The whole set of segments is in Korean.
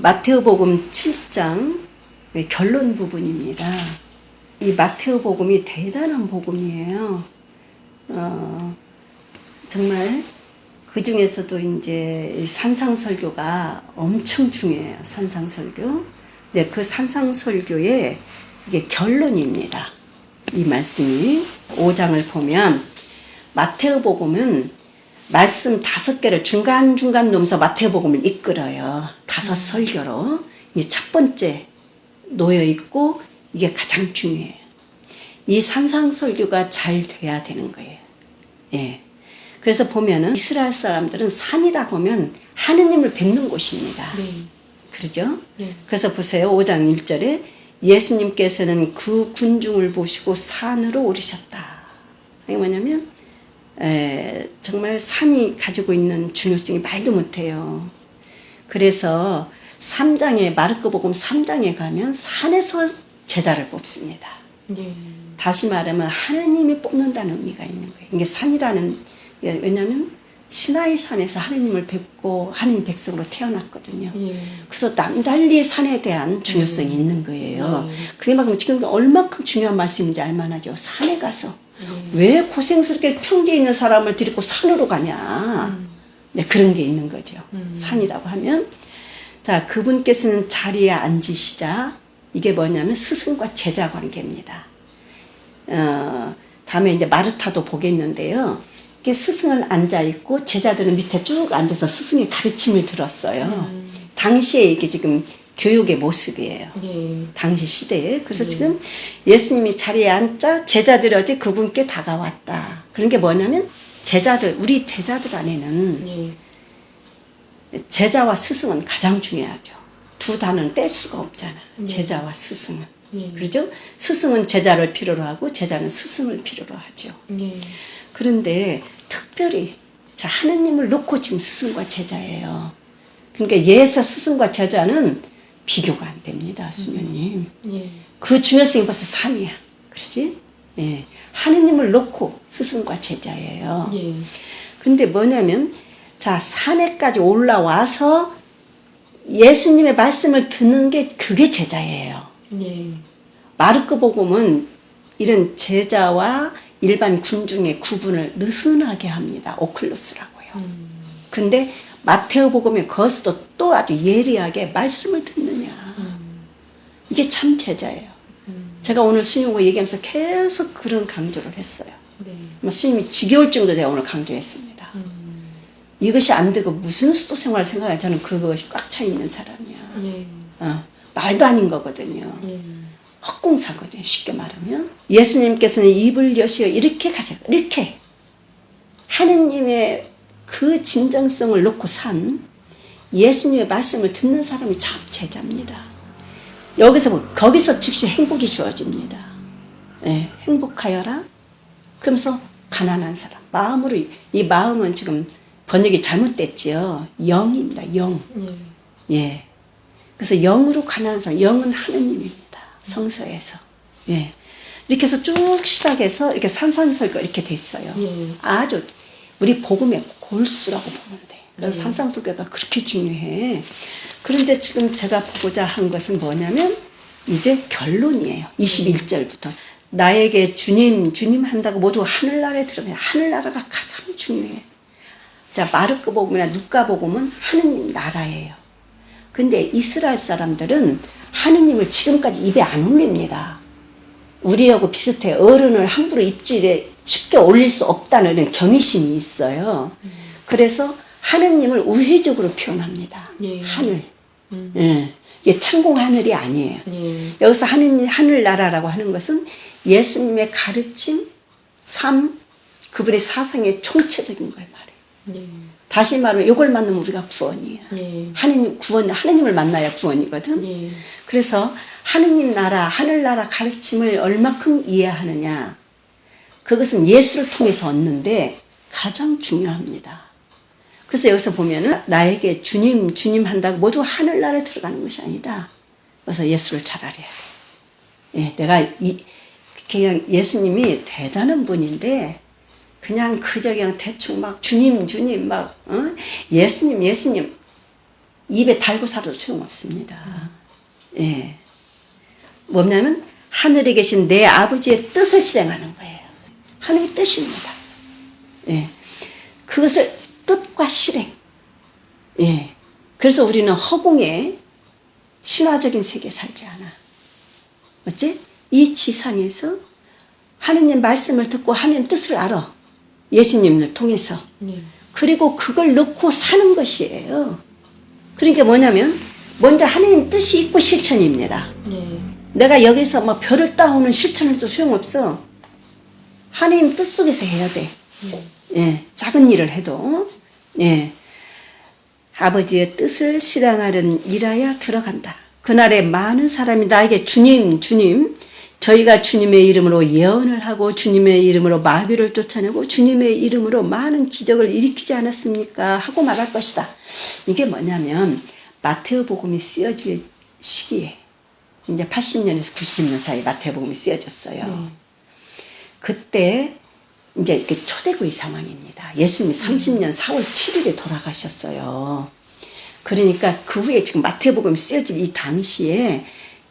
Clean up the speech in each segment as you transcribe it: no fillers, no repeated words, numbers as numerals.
마테오복음 7장 결론 부분입니다. 이 마테오복음이 대단한 복음이에요. 정말 그 중에서도 이제 산상설교가 엄청 중요해요. 산상설교. 네, 그 산상설교의 이게 결론입니다. 이 말씀이 5장을 보면 마테오복음은 말씀 5개를 중간중간 놓으면서 마테오복음을 이끌어요. 5 설교로. 이게 첫 번째 놓여 있고 이게 가장 중요해요. 이 산상설교가 잘 돼야 되는 거예요. 예. 그래서 보면은 이스라엘 사람들은 산이라 보면 하느님을 뵙는 곳입니다. 네. 그러죠? 네. 그래서 보세요. 5장 1절에 예수님께서는 그 군중을 보시고 산으로 오르셨다. 이게 뭐냐면 정말 산이 가지고 있는 중요성이 말도 못해요. 그래서 3장에 마르코복음 3장에 가면 산에서 제자를 뽑습니다. 네. 다시 말하면 하느님이 뽑는다는 의미가 있는 거예요. 이게 산이라는, 왜냐하면 시나이 산에서 하느님을 뵙고 하느님 백성으로 태어났거든요. 네. 그래서 남달리 산에 대한 중요성이 있는 거예요. 그만큼 지금 얼마큼 중요한 말씀인지 알만하죠. 산에 가서 왜 고생스럽게 평지에 있는 사람을 데리고 산으로 가냐. 네, 그런 게 있는 거죠. 산이라고 하면. 자, 그분께서는 자리에 앉으시자. 이게 뭐냐면 스승과 제자 관계입니다. 다음에 이제 마르타도 보겠는데요. 이게 스승은 앉아있고 제자들은 밑에 쭉 앉아서 스승의 가르침을 들었어요. 당시에 이게 지금 교육의 모습이에요. 당시 시대에. 그래서 지금 예수님이 자리에 앉자 제자들이 어디 그분께 다가왔다. 그런 게 뭐냐면 제자들, 우리 제자들 안에는 제자와 스승은 가장 중요하죠. 두 단어는 뗄 수가 없잖아. 제자와 스승은. 그렇죠? 스승은 제자를 필요로 하고 제자는 스승을 필요로 하죠. 그런데 특별히 자, 하느님을 놓고 지금 스승과 제자예요. 그러니까 예서 스승과 제자는 비교가 안 됩니다, 수녀님. 그 중요성이 벌써 산이야. 그렇지? 예. 하느님을 놓고 스승과 제자예요. 근데 뭐냐면 자, 산에까지 올라와서 예수님의 말씀을 듣는 게 그게 제자예요. 마르코복음은 이런 제자와 일반 군중의 구분을 느슨하게 합니다. 오클루스라고요. 근데 마테오복음에 거기서도 또 아주 예리하게 말씀을 듣느냐. 이게 참 제자예요. 제가 오늘 스님과 얘기하면서 계속 그런 강조를 했어요. 스님이 지겨울 정도 제가 오늘 강조했습니다. 이것이 안 되고 무슨 수도 생활을 생각해. 저는 그것이 꽉 차 있는 사람이야. 말도 아닌 거거든요. 헛공사거든요. 쉽게 말하면. 예수님께서는 입을 여시어 이렇게 가져. 이렇게. 하느님의 그 진정성을 놓고 산 예수님의 말씀을 듣는 사람이 참 제자입니다. 거기서 즉시 행복이 주어집니다. 예, 행복하여라. 그러면서 가난한 사람. 마음으로, 이 마음은 지금 번역이 잘못됐지요. 영입니다. 영. 예. 그래서 영으로 가난한 사람. 영은 하느님입니다. 성서에서. 예. 이렇게 해서 쭉 시작해서 이렇게 산상설교 이렇게 돼 있어요. 아주 우리 복음의 골수라고 보면 돼. 그래서 산상설교가 그렇게 중요해. 그런데 지금 제가 보고자 한 것은 뭐냐면 이제 결론이에요. 21절부터. 나에게 주님, 주님 한다고 모두 하늘나라에 들어가면 하늘나라가 가장 중요해. 자, 마르코복음이나 누가복음은 하느님 나라예요. 근데 이스라엘 사람들은 하느님을 지금까지 입에 안 올립니다. 우리하고 비슷해. 어른을 함부로 입질에 쉽게 올릴 수 없다는 경외심이 있어요. 그래서 하느님을 우회적으로 표현합니다. 하늘. 예. 이게 창공 하늘이 아니에요. 여기서 하늘나라라고 하는 것은 예수님의 가르침, 삶, 그분의 사상의 총체적인 걸 말해요. 다시 말하면 이걸 만나면 우리가 구원이에요. 하느님을 만나야 구원이거든. 그래서 하느님 나라, 하늘나라 가르침을 얼마큼 이해하느냐. 그것은 예수를 통해서 얻는데 가장 중요합니다. 그래서 여기서 보면은 나에게 주님, 주님 한다고 모두 하늘나라에 들어가는 것이 아니다. 그래서 예수를 잘 알아야 돼. 예, 내가 그냥 예수님이 대단한 분인데 그냥 그저 그냥 대충 막 주님, 주님 막 예수님, 예수님 입에 달고 살아도 소용없습니다. 예. 뭐냐면 하늘에 계신 내 아버지의 뜻을 실행하는 거예요. 하나님의 뜻입니다. 예. 그것을 뜻과 실행. 예. 그래서 우리는 허공에 신화적인 세계에 살지 않아. 어째? 이 지상에서 하느님 말씀을 듣고 하느님 뜻을 알아. 예수님을 통해서. 그리고 그걸 넣고 사는 것이에요. 그러니까 뭐냐면 먼저 하느님 뜻이 있고 실천입니다. 내가 여기서 뭐 별을 따오는 실천을 해도 소용없어. 하느님 뜻 속에서 해야 돼. 예, 작은 일을 해도. 예. 아버지의 뜻을 실행하는 일하여 들어간다. 그날에 많은 사람이 나에게 주님, 저희가 주님의 이름으로 예언을 하고 주님의 이름으로 마귀를 쫓아내고 주님의 이름으로 많은 기적을 일으키지 않았습니까? 하고 말할 것이다. 이게 뭐냐면 마태복음이 쓰여질 시기에 이제 80년에서 90년 사이 마태복음이 쓰여졌어요. 그때 이제 이게 초대교회 상황입니다. 예수님이 30년 4월 7일에 돌아가셨어요. 그러니까 그 후에 지금 마태복음이 쓰여질 이 당시에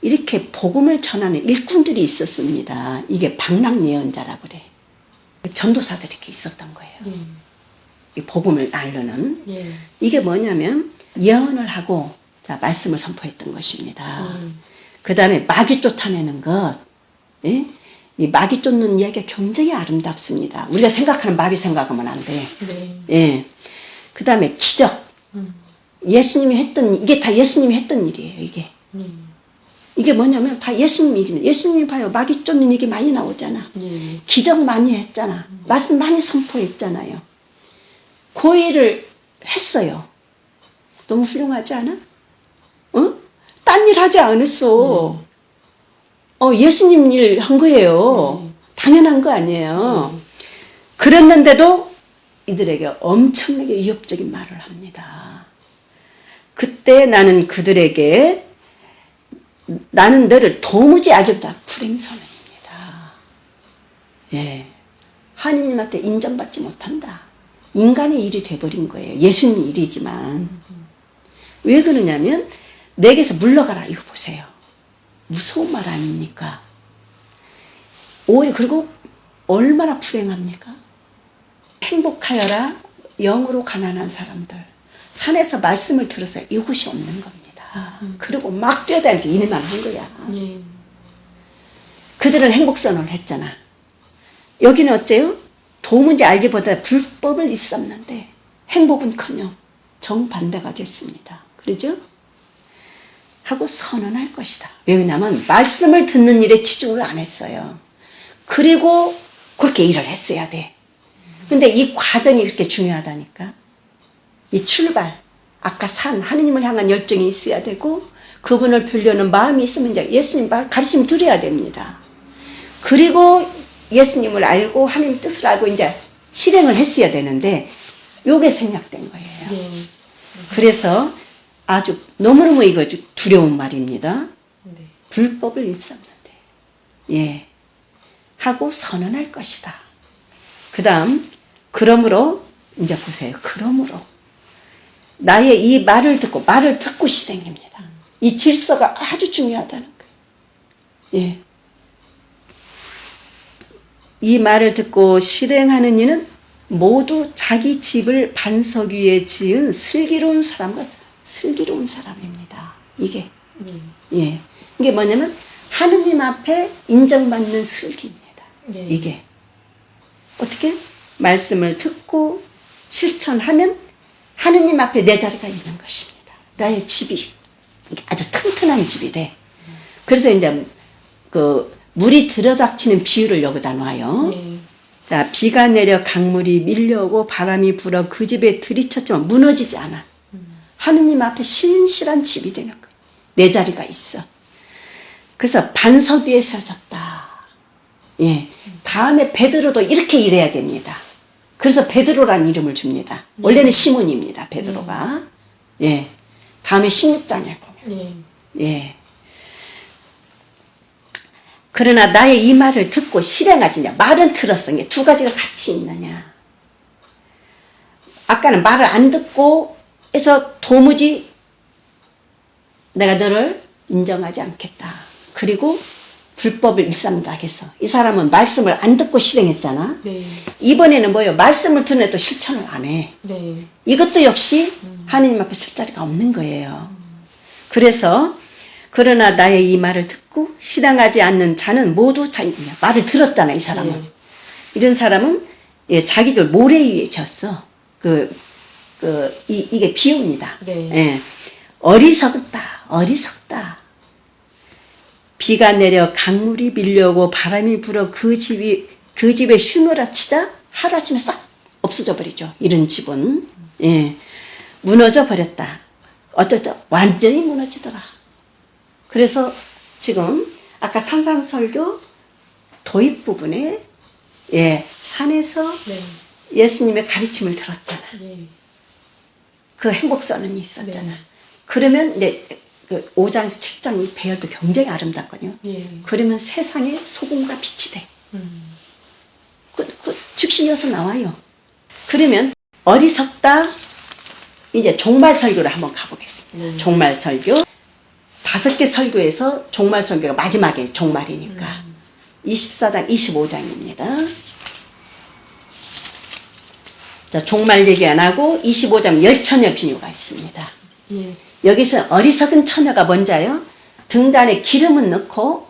이렇게 복음을 전하는 일꾼들이 있었습니다. 이게 방랑 예언자라고 그래. 전도사들이 이렇게 있었던 거예요. 이 복음을 알려는. 이게 뭐냐면 예언을 하고 자 말씀을 선포했던 것입니다. 그 다음에 마귀 쫓아내는 것. 예? 이 마귀 쫓는 이야기가 굉장히 아름답습니다. 우리가 생각하는 마귀 생각하면 안 돼. 예. 그 다음에 기적. 예수님이 했던, 이게 다 예수님이 했던 일이에요, 이게. 이게 뭐냐면 다 예수님 일이에요. 예수님이 봐요. 마귀 쫓는 얘기 많이 나오잖아. 기적 많이 했잖아. 말씀 많이 선포했잖아요. 그 일을 했어요. 너무 훌륭하지 않아? 어? 딴 일 하지 않았어. 예수님 일 한 거예요. 당연한 거 아니에요. 그랬는데도 이들에게 엄청나게 위협적인 말을 합니다. 그때 나는 그들에게 나는 너를 도무지 알지도 불행선언입니다. 예. 하느님한테 인정받지 못한다. 인간의 일이 돼버린 거예요. 예수님 일이지만. 왜 그러냐면 내게서 물러가라. 이거 보세요. 무서운 말 아닙니까? 오히려 그리고 얼마나 불행합니까? 행복하여라 영으로 가난한 사람들. 산에서 말씀을 들어서 이것이 없는 겁니다. 그리고 막 뛰어다니면서 일만 한 거야. 그들은 행복선언을 했잖아. 여기는 어째요? 도무지 알지보다 불법을 일삼는데 행복은커녕 정반대가 됐습니다. 그러죠? 하고 선언할 것이다. 왜냐하면 말씀을 듣는 일에 치중을 안 했어요. 그리고 그렇게 일을 했어야 돼. 근데 이 과정이 이렇게 중요하다니까. 이 출발, 아까 하느님을 향한 열정이 있어야 되고 그분을 뵈려는 마음이 있으면 이제 예수님 가르침 드려야 됩니다. 그리고 예수님을 알고 하느님 뜻을 알고 이제 실행을 했어야 되는데 요게 생략된 거예요. 그래서 아주 너무너무 이거 두려운 말입니다. 불법을 일삼는데 예 하고 선언할 것이다. 그 다음 그러므로 이제 보세요. 그러므로 나의 이 말을 듣고 실행입니다. 이 질서가 아주 중요하다는 거예요. 예. 이 말을 듣고 실행하는 이는 모두 자기 집을 반석 위에 지은 슬기로운 사람입니다. 이게 예. 이게 뭐냐면 하느님 앞에 인정받는 슬기입니다. 이게 어떻게 말씀을 듣고 실천하면 하느님 앞에 내 자리가 있는 것입니다. 나의 집이 아주 튼튼한 집이 돼. 그래서 이제 그 물이 들여닥치는 비유를 여기다 놔요. 자, 비가 내려 강물이 밀려오고 바람이 불어 그 집에 들이쳤지만 무너지지 않아. 하느님 앞에 신실한 집이 되는 거예요. 내 자리가 있어. 그래서 반석 위에 세워졌다. 예. 다음에 베드로도 이렇게 일해야 됩니다. 그래서 베드로란 이름을 줍니다. 원래는 시몬입니다. 베드로가. 예. 다음에 16장에 보면. 예. 그러나 나의 이 말을 듣고 실행하지냐. 말은 들었어. 이게 두 가지가 같이 있느냐. 아까는 말을 안 듣고 해서 도무지 내가 너를 인정하지 않겠다. 그리고 불법을 일삼다 해서 이 사람은 말씀을 안 듣고 실행했잖아. 네. 이번에는 뭐예요? 말씀을 듣는데도 실천을 안 해. 네. 이것도 역시 하느님 앞에 설 자리가 없는 거예요. 그래서 그러나 나의 이 말을 듣고 실행하지 않는 자는 모두 자기냐. 말을 들었잖아, 이 사람은. 네. 이런 사람은 예, 자기 절 모래 위에 졌어. 이게 비유입니다. 네. 예. 어리석다, 어리석다. 비가 내려 강물이 밀려오고 바람이 불어 그 집에 휘몰아치자 하루아침에 싹 없어져 버리죠. 이런 집은. 예. 무너져 버렸다. 어떨 때 완전히 무너지더라. 그래서 지금 아까 산상설교 도입 부분에 예, 산에서 네. 예수님의 가르침을 들었잖아. 네. 그 행복선언이 있었잖아. 네. 그러면 이제 그 5장에서 7장 이 배열도 굉장히 아름답거든요. 네. 그러면 세상에 소금과 빛이 돼. 음. 즉시 이어서 나와요. 그러면 어리석다. 이제 종말 설교를 한번 가보겠습니다. 종말 설교. 5개 설교에서 종말 설교가 마지막에 종말이니까. 24장, 25장입니다. 자, 종말 얘기 안 하고 25장 열처녀 비유가 있습니다. 예. 여기서 어리석은 처녀가 뭔지요? 등잔에 기름은 넣고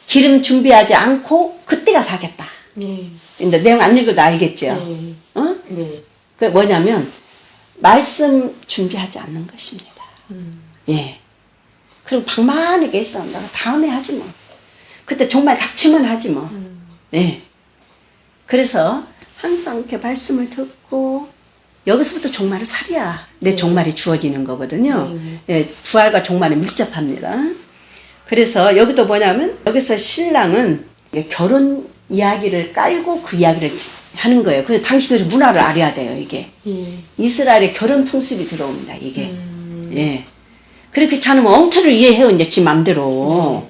기름 준비하지 않고 그때가 사겠다. 예. 근데 내용 안 읽어도 알겠죠? 네. 어? 네. 그 뭐냐면 말씀 준비하지 않는 것입니다. 예. 그리고 방만하게 했어. 내가 다음에 하지 뭐. 그때 정말 닥치면 하지 뭐. 예. 그래서 항상 이렇게 말씀을 듣고 여기서부터 종말을 살이야. 내 종말이 주어지는 거거든요. 예, 부활과 종말이 밀접합니다. 그래서 여기도 뭐냐면 여기서 신랑은 결혼 이야기를 깔고 그 이야기를 하는 거예요. 그래서 당시 그래서 문화를 알아야 돼요. 이게 이스라엘의 결혼 풍습이 들어옵니다. 이게 예. 그렇게 자는 엉터리를 이해해요. 이제 지 맘대로.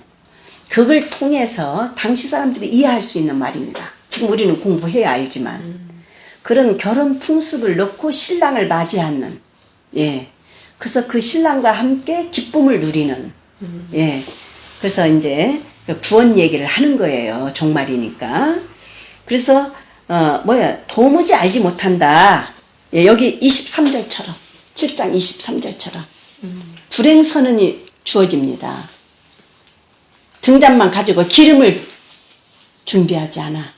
그걸 통해서 당시 사람들이 이해할 수 있는 말입니다. 지금 우리는 공부해야 알지만 그런 결혼 풍습을 넣고 신랑을 맞이하는 예. 그래서 그 신랑과 함께 기쁨을 누리는 예. 그래서 이제 구원 얘기를 하는 거예요. 종말이니까. 그래서 도무지 알지 못한다. 예, 여기 23절처럼 7장 23절처럼 불행 선언이 주어집니다. 등잔만 가지고 기름을 준비하지 않아.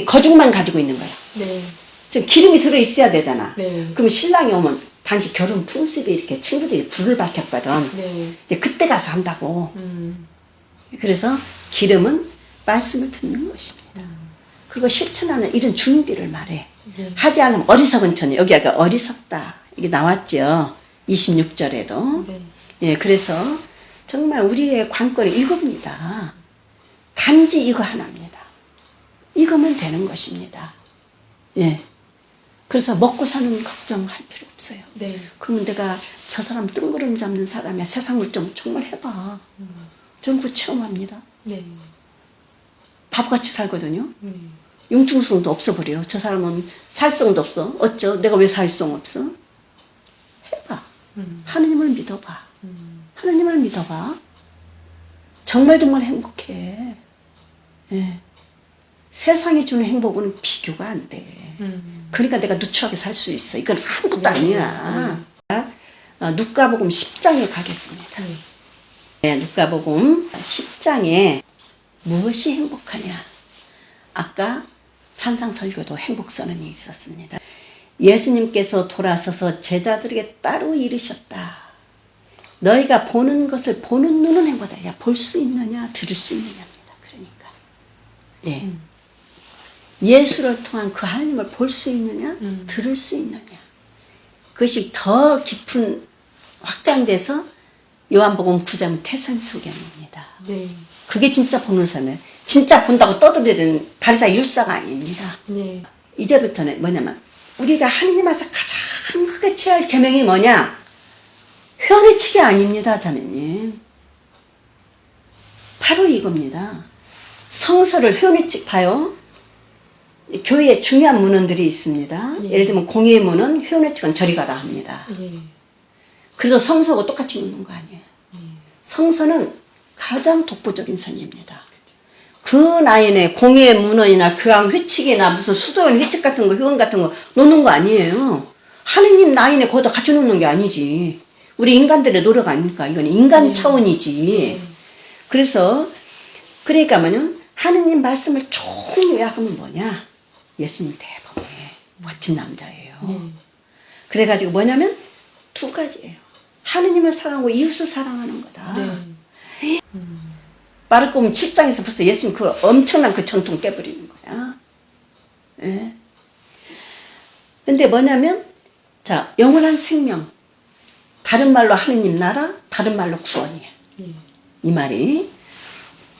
거죽만 가지고 있는 거야. 네. 지금 기름이 들어있어야 되잖아. 네. 그럼 신랑이 오면 당시 결혼 풍습이 이렇게 친구들이 불을 밝혔거든. 네. 이제 그때 가서 한다고. 그래서 기름은 말씀을 듣는 것입니다. 그리고 실천하는 이런 준비를 말해. 하지 않으면 어리석은 처녀. 여기 아까 어리석다. 이게 나왔죠. 26절에도. 네. 예, 그래서 정말 우리의 관건이 이겁니다. 단지 이거 하나입니다. 이거면 되는 것입니다. 예. 그래서 먹고 사는 걱정할 필요 없어요. 네. 그러면 내가 저 사람 뜬구름 잡는 사람이야. 세상을 좀 정말 해봐. 저는 그거 체험합니다. 네. 바보같이 살거든요. 융통성도 없어버려요. 저 사람은 살성도 없어. 어쩌? 내가 왜 살성 없어? 해봐. 하느님을 믿어봐. 하느님을 믿어봐. 정말 정말 행복해. 예. 세상이 주는 행복은 비교가 안 돼. 그러니까 내가 누추하게 살 수 있어. 이건 아무것도 아니야. 누가복음 10장에 가겠습니다. 네, 누가복음 10장에 무엇이 행복하냐? 아까 산상설교도 행복선언이 있었습니다. 예수님께서 돌아서서 제자들에게 따로 이르셨다. 너희가 보는 것을 보는 눈은 행복하다. 야, 볼 수 있느냐, 들을 수 있느냐입니다. 그러니까 예. 예수를 통한 그 하나님을 볼 수 있느냐, 들을 수 있느냐. 그것이 더 깊은 확장돼서 요한복음 9장 태산소견입니다. 네. 그게 진짜 보는 사람이에요. 진짜 본다고 떠들이는 바리사의 율사가 아닙니다. 네. 이제부터는 뭐냐면 우리가 하나님 앞에서 가장 크게 취할 계명이 뭐냐? 회개치기 아닙니다, 자매님. 바로 이겁니다. 성서를 회개치 봐요. 교회에 중요한 문헌들이 있습니다. 예를 들면 공예의 문헌, 회개치건 저리 가라 합니다. 그래도 성서하고 똑같이 묻는 거 아니에요. 성서는 가장 독보적인 선입니다. 그 나이에 공예 문헌이나 교황 회칙이나 무슨 수도원 회칙 같은 거, 효원 같은 거 놓는 거 아니에요. 하느님 나이에 거기다 같이 놓는 게 아니지. 우리 인간들의 노력 아닙니까? 이건 인간 차원이지. 그래서 그러니까 뭐냐면 하느님 말씀을 총 요약하면 뭐냐? 예수님 대범해. 멋진 남자예요. 그래가지고 뭐냐면 두 가지예요. 하느님을 사랑하고 이웃을 사랑하는 거다. 마르코음 7장에서 벌써 예수님 그 엄청난 그 전통 깨버리는 거야. 예. 근데 뭐냐면, 자, 영원한 생명. 다른 말로 하느님 나라, 다른 말로 구원이에요. 이 말이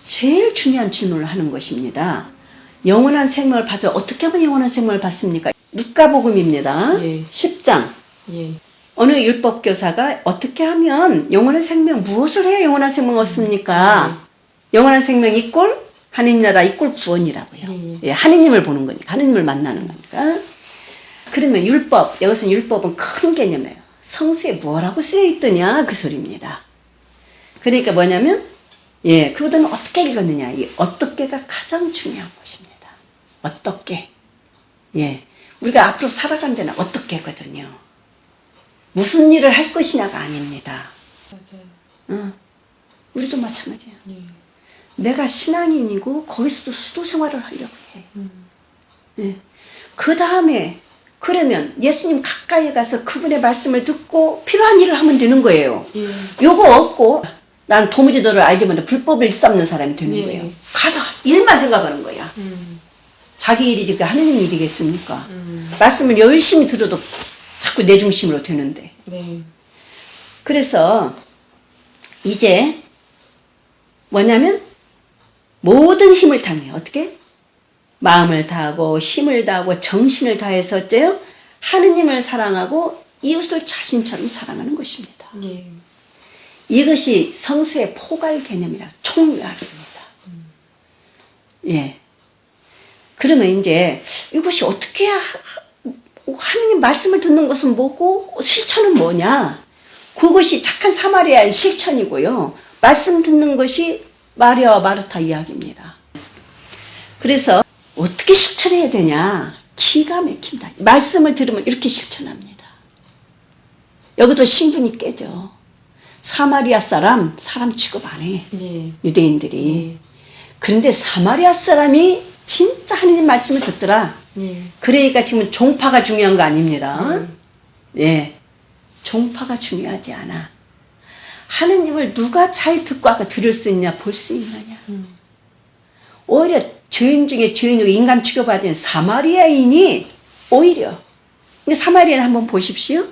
제일 중요한 질문을 하는 것입니다. 영원한 생명을 받아 어떻게 하면 영원한 생명을 받습니까? 누가복음입니다. 10장. 어느 율법교사가 어떻게 하면 영원한 생명, 무엇을 해야 영원한 생명을 얻습니까? 영원한 생명 이꼴 하느님 나라 이꼴 구원이라고요. 예, 하느님을 보는 거니까, 하느님을 만나는 거니까. 그러면 율법, 여기서 율법은 큰 개념이에요. 성서에 뭐라고 쓰여 있더냐 그 소리입니다. 그러니까 뭐냐면 예, 그보다는 어떻게 읽었느냐, 이 어떻게가 가장 중요한 것입니다. 어떻게. 예, 우리가 앞으로 살아간 데는 어떻게거든요. 무슨 일을 할 것이냐가 아닙니다. 맞아요. 우리도 마찬가지야. 내가 신앙인이고 거기서도 수도 생활을 하려고 해. 예. 그 다음에 그러면 예수님 가까이 가서 그분의 말씀을 듣고 필요한 일을 하면 되는 거예요. 요거 없고 난 도무지 너를 알지 못해 불법을 일삼는 사람이 되는 거예요. 가서 일만 생각하는 거야. 자기 일이지 하느님 일이겠습니까? 말씀을 열심히 들어도 자꾸 내 중심으로 되는데. 그래서 이제 뭐냐면 모든 힘을 다해. 어떻게? 마음을 다하고 힘을 다하고 정신을 다해서 어째요? 하느님을 사랑하고 이웃을 자신처럼 사랑하는 것입니다. 이것이 성서의 포괄 개념이라 총요약입니다. 예. 그러면 이제 이것이 어떻게 해야 하느님 말씀을 듣는 것은 뭐고 실천은 뭐냐? 그것이 착한 사마리아의 실천이고요. 말씀 듣는 것이 마리아와 마르타 이야기입니다. 그래서 어떻게 실천해야 되냐? 기가 막힙니다. 말씀을 들으면 이렇게 실천합니다. 여기도 신분이 깨져. 사마리아 사람 취급 안 해. 유대인들이. 그런데 사마리아 사람이 진짜 하느님 말씀을 듣더라. 그러니까 지금 종파가 중요한 거 아닙니다. 예, 종파가 중요하지 않아. 하느님을 누가 잘 듣고 아까 들을 수 있냐, 볼 수 있느냐. 오히려 죄인 중에 죄인이고 인간 취급하는 사마리아인이 오히려, 사마리아인 한번 보십시오.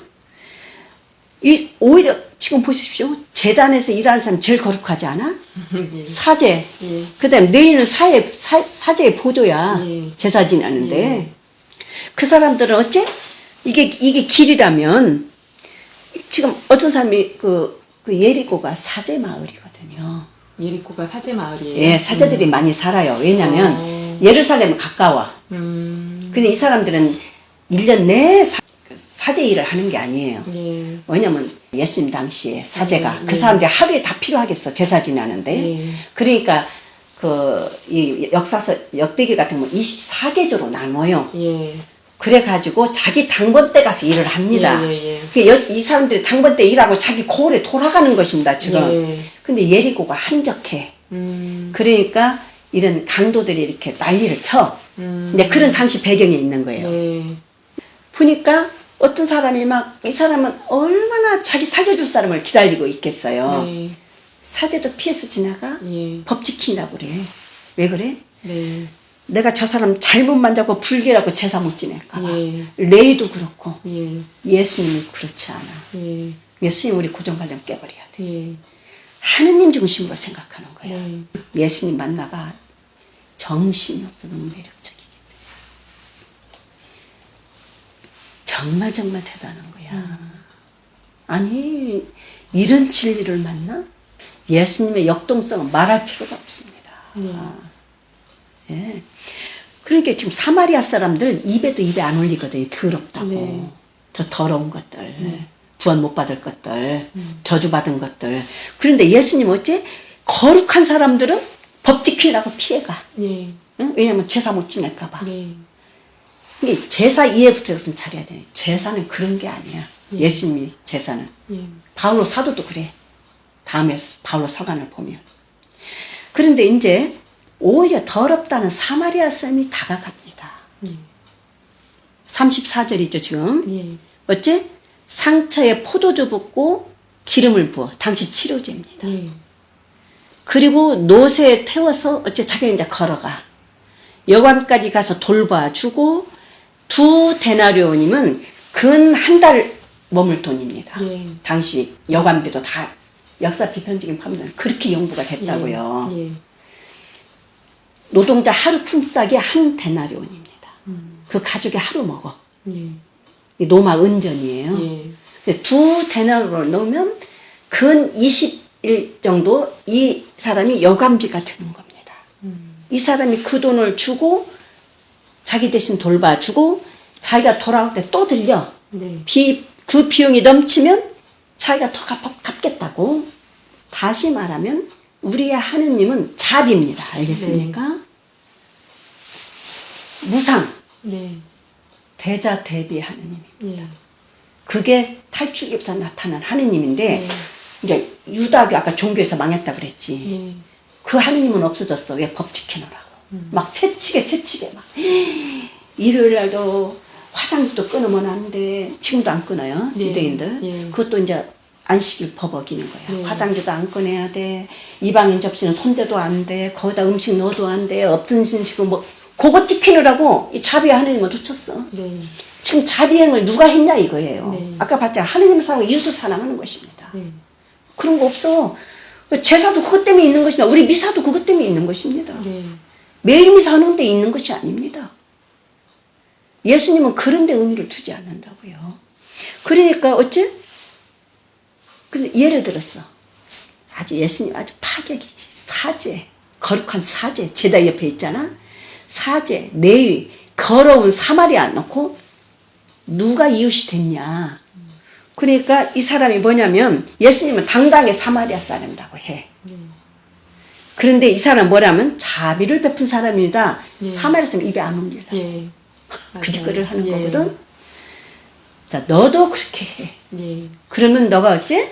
오히려 지금 보십시오. 재단에서 일하는 사람 제일 거룩하지 않아? 사제. 그 다음에 내일은 사제의 보조야. 제사 지내는데. 그 사람들은 어째? 이게 길이라면, 지금 어떤 사람이 그 예리고가 사제 마을이거든요. 예리코가 사제 마을이에요? 예, 사제들이 많이 살아요. 왜냐면 예루살렘은 가까워. 근데 이 사람들은 1년 내에 사제 일을 하는 게 아니에요. 왜냐면 예수님 당시에 사제가 그 사람들이 하루에 다 필요하겠어. 제사 지내는데. 그러니까 이 역사서 역대기 같은 거 24계조로 나눠요. 그래가지고 자기 당번 때 가서 일을 합니다. 이 사람들이 당번 때 일하고 자기 고을에 돌아가는 것입니다, 지금. 근데 예리고가 한적해. 그러니까 이런 강도들이 이렇게 난리를 쳐. 이제 그런 당시 배경에 있는 거예요. 보니까 어떤 사람이 이 사람은 얼마나 자기 살려줄 사람을 기다리고 있겠어요. 사제도 피해서 지나가? 법 지키려고 그래. 왜 그래? 내가 저 사람 잘못 만져고 불결하고 제사 못 지낼까 봐. 레이도 그렇고. 예수님은 그렇지 않아. 예수님 우리 고정관념 깨버려야 돼. 하느님 중심으로 생각하는 거야. 예수님 만나봐. 정신이 없어. 너무 매력적이기 때문에. 정말 대단한 거야. 아니 이런 진리를 만나? 예수님의 역동성은 말할 필요가 없습니다. 예. 그러니까 지금 사마리아 사람들 입에 안 올리거든요. 더럽다고. 더 더러운 것들. 구원 못 받을 것들, 저주받은 것들. 그런데 예수님 어째 거룩한 사람들은 법 지키려고 피해가. 예. 응? 왜냐면 제사 못 지낼까봐. 네. 이게 제사 이해부터 이것은 잘해야 돼. 제사는 그런 게 아니야. 예. 예수님이 제사는. 예. 바울로 사도도 그래. 다음에 바울로 서간을 보면. 그런데 이제 오히려 더럽다는 사마리아 사람이 다가갑니다. 예. 34절이죠 지금. 예. 어째? 상처에 포도주 붓고 기름을 부어. 당시 치료제입니다. 예. 그리고 노새에 태워서 어째 자기는 이제 걸어가. 여관까지 가서 돌봐주고 2데나리온이면 근 한 달 머물 돈입니다. 예. 당시 여관비도 다 역사 비편적인 판단 그렇게 연구가 됐다고요. 예. 노동자 하루 품삯이 1데나리온입니다. 그 가족이 하루 먹어. 예. 이 노마 은전이에요. 예. 2데나리온을 넣으면 근 20일 정도 이 사람이 여관비가 되는 겁니다. 이 사람이 그 돈을 주고 자기 대신 돌봐주고 자기가 돌아올 때 또 들려. 네. 그 비용이 넘치면 자기가 더 갚겠다고. 다시 말하면 우리의 하느님은 자비입니다. 알겠습니까? 무상, 네. 대자 대비 하느님입니다. 예. 그게 탈출기부터 나타난 하느님인데 네. 이제 유다교 아까 종교에서 망했다 그랬지. 예. 그 하느님은 없어졌어. 왜? 법 지키느라고. 막 새치게 막. 일요일 날도 화장도 끊으면 안 돼. 지금도 안 끊어요. 예. 유대인들. 예. 그것도 이제 안식일 법 어기는 거야. 예. 화장지도 안 꺼내야 돼. 이방인 접시는 손대도 안 돼. 거기다 음식 넣어도 안 돼. 엎든 신시고 뭐 그거 지키느라고 이 자비 하느님을 놓쳤어. 네. 지금 자비행을 누가 했냐 이거예요. 네. 아까 봤잖아. 하느님을 사랑하고 이웃을 사랑하는 것입니다. 네. 그런 거 없어. 제사도 그것 때문에 있는 것입니다. 우리 미사도 그것 때문에 있는 것입니다. 네. 매일 미사 하는 데 있는 것이 아닙니다. 예수님은 그런 데 의미를 두지 않는다고요. 그러니까 어째? 예를 들었어. 아주 예수님 아주 파격이지. 사제, 거룩한 사제, 제다 옆에 있잖아. 사제, 레위, 더러운 사마리아 놓고 누가 이웃이 됐냐. 그러니까 이 사람이 뭐냐면 예수님은 당당히 사마리아 사람이라고 해. 그런데 이 사람은 뭐냐면 자비를 베푼 사람이다. 예. 사마리아 사람 입에 안 옮길라. 예. 그 짓거리를 하는 예. 거거든. 자, 너도 그렇게 해. 예. 그러면 너가 어째?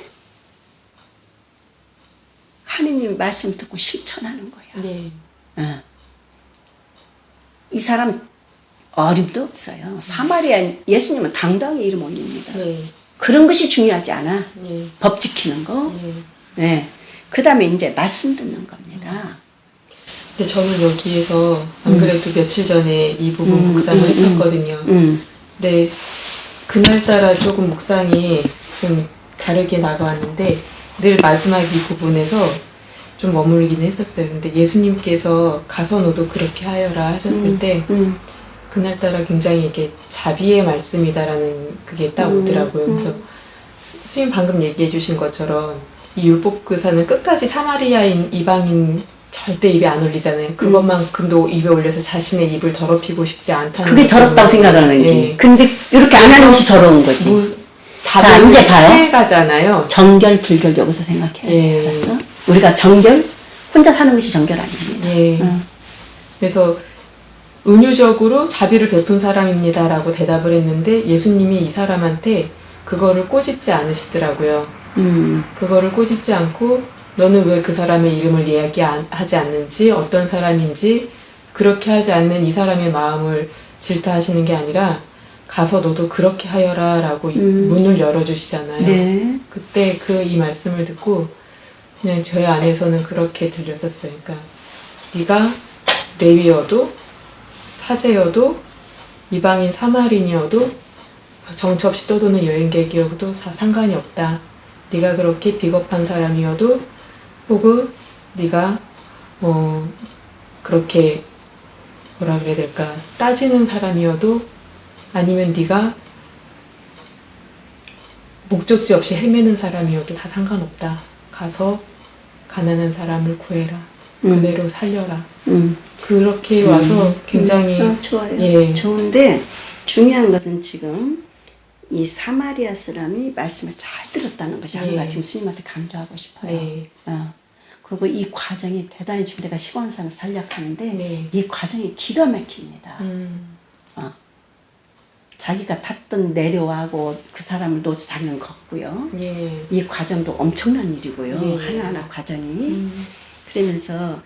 하느님 말씀 듣고 실천하는 거야. 예. 어. 이 사람 어림도 없어요. 사마리아 예수님은 당당히 이름 올립니다. 예. 그런 것이 중요하지 않아. 예. 법 지키는 거. 예. 네. 그 다음에 이제 말씀 듣는 겁니다. 근데 저는 여기에서 안 그래도 며칠 전에 이 부분 묵상을 했었거든요. 근데 그날따라 조금 묵상이 좀 다르게 나가왔는데 늘 마지막 이 부분에서 좀 머물기는 했었어요. 근데 예수님께서 가서 너도 그렇게 하여라 하셨을 때 그날따라 굉장히 이게 자비의 말씀이다라는 그게 딱 오더라고요. 그래서 스님 방금 얘기해 주신 것처럼 이 율법교사는 끝까지 사마리아인 이방인 절대 입에 안 올리잖아요. 그것만큼도 입에 올려서 자신의 입을 더럽히고 싶지 않다는 그게 더럽다고 생각하는지. 예. 근데 이렇게 안 하는 것이 더러운 거지. 자, 이제 봐요. 해가잖아요. 정결, 불결 여기서 생각해야 돼. 예. 알았어? 우리가 정결, 혼자 사는 것이 정결 아닙니다. 예. 그래서 은유적으로 자비를 베푼 사람입니다라고 대답을 했는데 예수님이 이 사람한테 그거를 꼬집지 않으시더라고요. 그거를 꼬집지 않고 너는 왜 그 사람의 이름을 이야기하지 않는지 어떤 사람인지 그렇게 하지 않는 이 사람의 마음을 질타하시는 게 아니라 가서 너도 그렇게 하여라 라고 문을 열어주시잖아요. 네. 그때 이 말씀을 듣고 그냥 저희 안에서는 그렇게 들렸었어요. 그러니까 네가 레위여도 사제여도 이방인 사마리니여도 정처 없이 떠도는 여행객이어도 상관이 없다. 네가 그렇게 비겁한 사람이어도 혹은 네가 그렇게 뭐라 그래야 될까 따지는 사람이어도 아니면 네가 목적지 없이 헤매는 사람이어도 다 상관없다. 가서 가난한 사람을 구해라. 그대로 살려라. 그렇게 와서 굉장히 좋아요. 예. 좋은데 중요한 것은 지금 이 사마리아 사람이 말씀을 잘 들었다는 것이 네. 하나가 지금 스님한테 강조하고 싶어요. 네. 그리고 이 과정이 대단히 지금 내가 시간상 살려가는데 네. 이 과정이 기가 막힙니다. 자기가 탔던 내려와고 그 사람을 놓쳐 자기는 걷고요. 예. 이 과정도 엄청난 일이고요. 예. 하나하나 과정이. 그러면서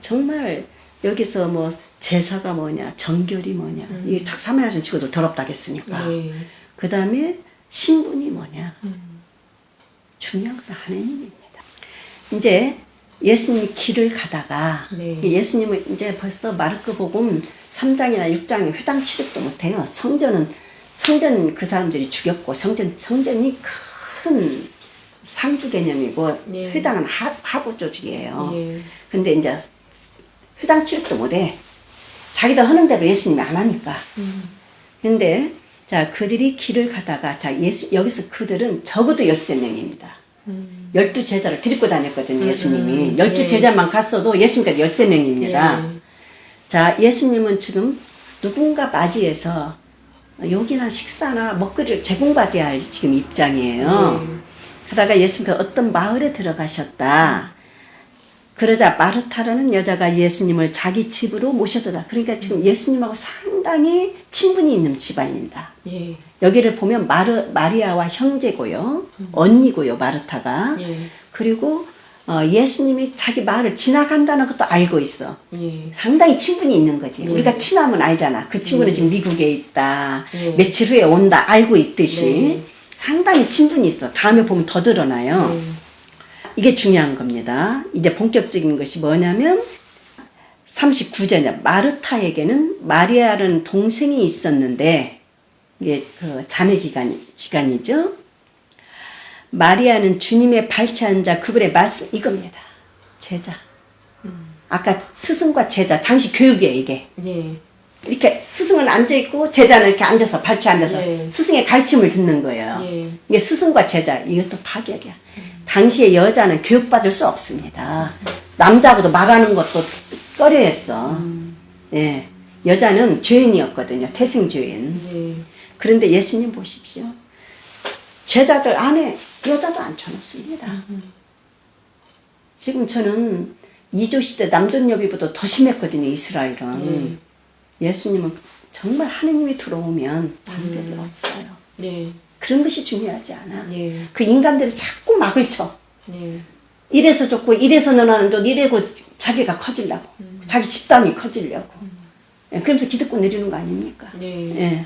정말 여기서 뭐 제사가 뭐냐, 정결이 뭐냐, 이게 사마리아인 치고도 더럽다겠으니까. 예. 그 다음에 신분이 뭐냐. 중요한 것은 하나님입니다. 이제 예수님이 길을 가다가 네. 예수님은 이제 벌써 마르코복음 3장이나 6장에 회당 출입도 못해요. 성전 그 사람들이 죽였고 성전이 큰 상주 개념이고 예. 회당은 하부 조직이에요. 예. 근데 근데 이제 회당 출입도 못해. 자기들 하는 대로 예수님이 안 하니까. 근데 자 그들이 길을 가다가 자 여기서 그들은 적어도 13명입니다. 12제자를 데리고 다녔거든요. 예수님이. 12제자만 갔어도 예수님까지 13명입니다. 예. 자 예수님은 지금 누군가 맞이해서 요기나 식사나 먹거리를 제공받아야 할 지금 입장이에요. 하다가 예수님께서 어떤 마을에 들어가셨다. 그러자 마르타라는 여자가 예수님을 자기 집으로 모셔다가 그러니까 지금 예수님하고 상당히 친분이 있는 집안입니다. 예. 여기를 보면 마리아와 형제고요. 언니고요. 마르타가. 예. 그리고 예수님이 자기 마을을 지나간다는 것도 알고 있어. 예. 상당히 친분이 있는 거지. 예. 우리가 친하면 알잖아. 그 친구는 지금 미국에 있다. 예. 며칠 후에 온다. 알고 있듯이. 네. 상당히 친분이 있어. 다음에 보면 더 드러나요. 예. 이게 중요한 겁니다. 이제 본격적인 것이 뭐냐면 39절에 마르타에게는 마리아라는 동생이 있었는데 이게 그 자매 기간이죠. 마리아는 주님의 발치에 앉아 그분의 말씀 이겁니다. 제자. 아까 스승과 제자 당시 교육이에요 이게. 예. 이렇게 스승은 앉아있고 제자는 이렇게 앉아서 발치에 앉아서 예. 스승의 가르침을 듣는 거예요. 예. 이게 스승과 제자 이것도 파격이야. 당시에 여자는 교육받을 수 없습니다. 남자하고도 말하는 것도 꺼려했어. 예. 여자는 죄인이었거든요. 태생죄인. 예. 그런데 예수님 보십시오. 제자들 안에 여자도 앉혀놓습니다. 지금 저는 이조시대 남존여비보다 더 심했거든요. 이스라엘은. 예수님은 정말 하느님이 들어오면 장벽이 없어요. 예. 그런 것이 중요하지 않아. 예. 그 인간들이 자꾸 막을 쳐. 예. 이래서 좋고 이래서 너는 또 이래고 자기가 커지려고. 자기 집단이 커지려고. 예, 그러면서 기득권 내리는 거 아닙니까? 예. 예.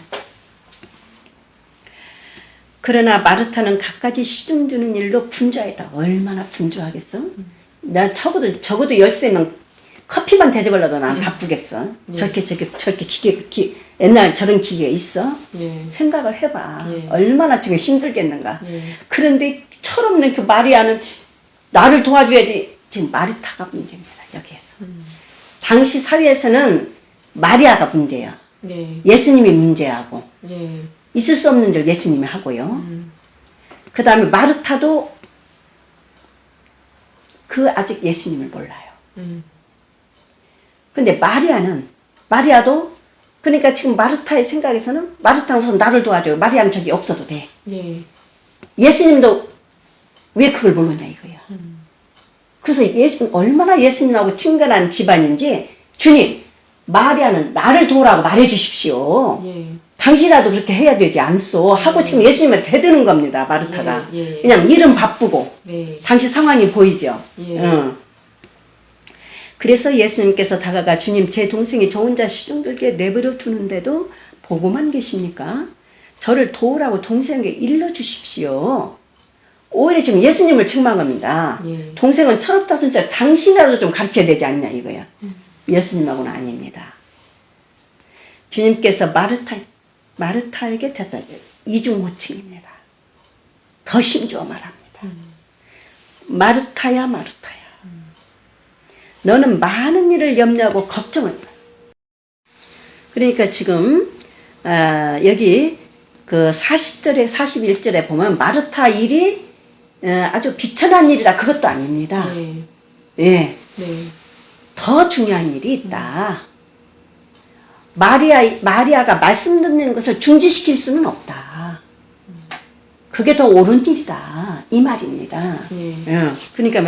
그러나 마르타는 갖가지 시중 주는 일로 분주하다. 얼마나 분주하겠어? 난 적어도 13명 커피만 대접하려도 난 바쁘겠어. 저렇게 옛날 저런 기계가 있어? 예. 생각을 해봐. 예. 얼마나 지금 힘들겠는가. 예. 그런데 철없는 그 마리아는 나를 도와줘야지. 지금 마르타가 문제입니다. 여기에서. 당시 사회에서는 마리아가 문제야. 예. 예수님이 문제하고. 예. 있을 수 없는 줄 예수님이 하고요. 그 다음에 마르타도 아직 예수님을 몰라요. 근데 마리아도 그러니까 지금 마르타의 생각에서는 마르타는 우선 나를 도와줘요. 마리아는 저기 없어도 돼. 예. 예수님도 왜 그걸 모르냐 이거야. 그래서 얼마나 예수님하고 친근한 집안인지 주님 마리아는 나를 도우라고 말해 주십시오. 예. 당신이라도 그렇게 해야 되지 않소 하고 지금 예수님한테 대드는 겁니다. 마르타가. 예. 그냥 일은 바쁘고 예. 당시 상황이 보이죠. 예. 응. 그래서 예수님께서 다가가 주님 제 동생이 저 혼자 시중들게 내버려 두는데도 보고만 계십니까? 저를 도우라고 동생에게 일러주십시오. 오히려 지금 예수님을 책망합니다. 예. 동생은 철없다순자 당신이라도 좀 가르쳐야 되지 않냐 이거야. 예수님하고는 아닙니다. 주님께서 마르타에게 대답해요. 이중호칭입니다. 더 심지어 말합니다. 마르타야 마르타야. 너는 많은 일을 염려하고 걱정을 해. 그러니까 지금 여기 그 40절에 41절에 보면 마르타 일이 아주 비천한 일이다. 그것도 아닙니다. 예. 예. 네. 더 중요한 일이 있다. 마리아가 말씀 듣는 것을 중지시킬 수는 없다. 그게 더 옳은 일이다. 이 말입니다. 그러니까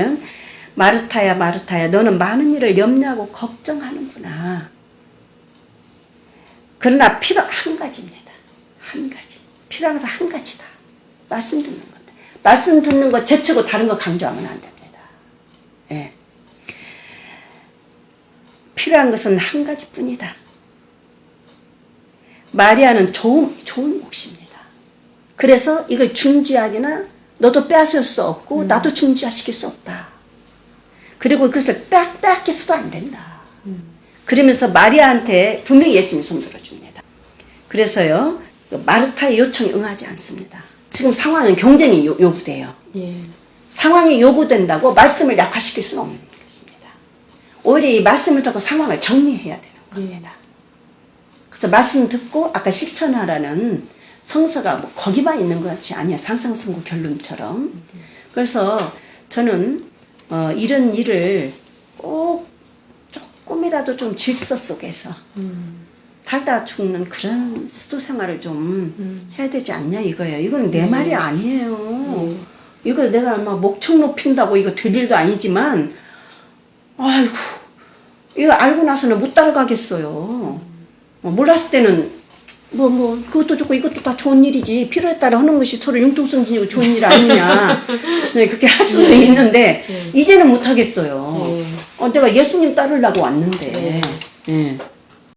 마르타야 마르타야 너는 많은 일을 염려하고 걱정하는구나. 그러나 한 가지입니다. 한 가지. 필요한 것은 한 가지다. 말씀 듣는 건데. 말씀 듣는 거 제치고 다른 거 강조하면 안 됩니다. 예. 필요한 것은 한 가지뿐이다. 마리아는 좋은 몫입니다. 그래서 이걸 중지하기나 너도 빼앗을 수 없고 나도 중지시킬 수 없다. 그리고 그것을 빼앗겨서도 안 된다. 그러면서 마리아한테 분명히 예수님이 손들어줍니다. 그래서요, 마르타의 요청에 응하지 않습니다. 지금 상황은 경쟁이 요구돼요. 상황이 요구된다고 말씀을 약화시킬 수는 없는 것입니다. 오히려 이 말씀을 듣고 상황을 정리해야 되는 겁니다. 그래서 말씀 듣고 아까 실천하라는 성서가 뭐 거기만 있는 것 같이 아니야. 상상선고 결론처럼. 그래서 저는 이런 일을 꼭 조금이라도 좀 질서 속에서 살다 죽는 그런 수도 생활을 좀 해야 되지 않냐 이거예요. 이건 내 말이 아니에요. 이거 내가 막 목청 높인다고 이거 될 일도 아니지만 아이고 이거 알고 나서는 못 따라가겠어요. 몰랐을 때는 그것도 좋고 이것도 다 좋은 일이지 필요에 따라 하는 것이 서로 융통성진이고 좋은 일 아니냐. 네, 그렇게 할 수는 있는데 이제는 못 하겠어요. 내가 예수님 따르려고 왔는데.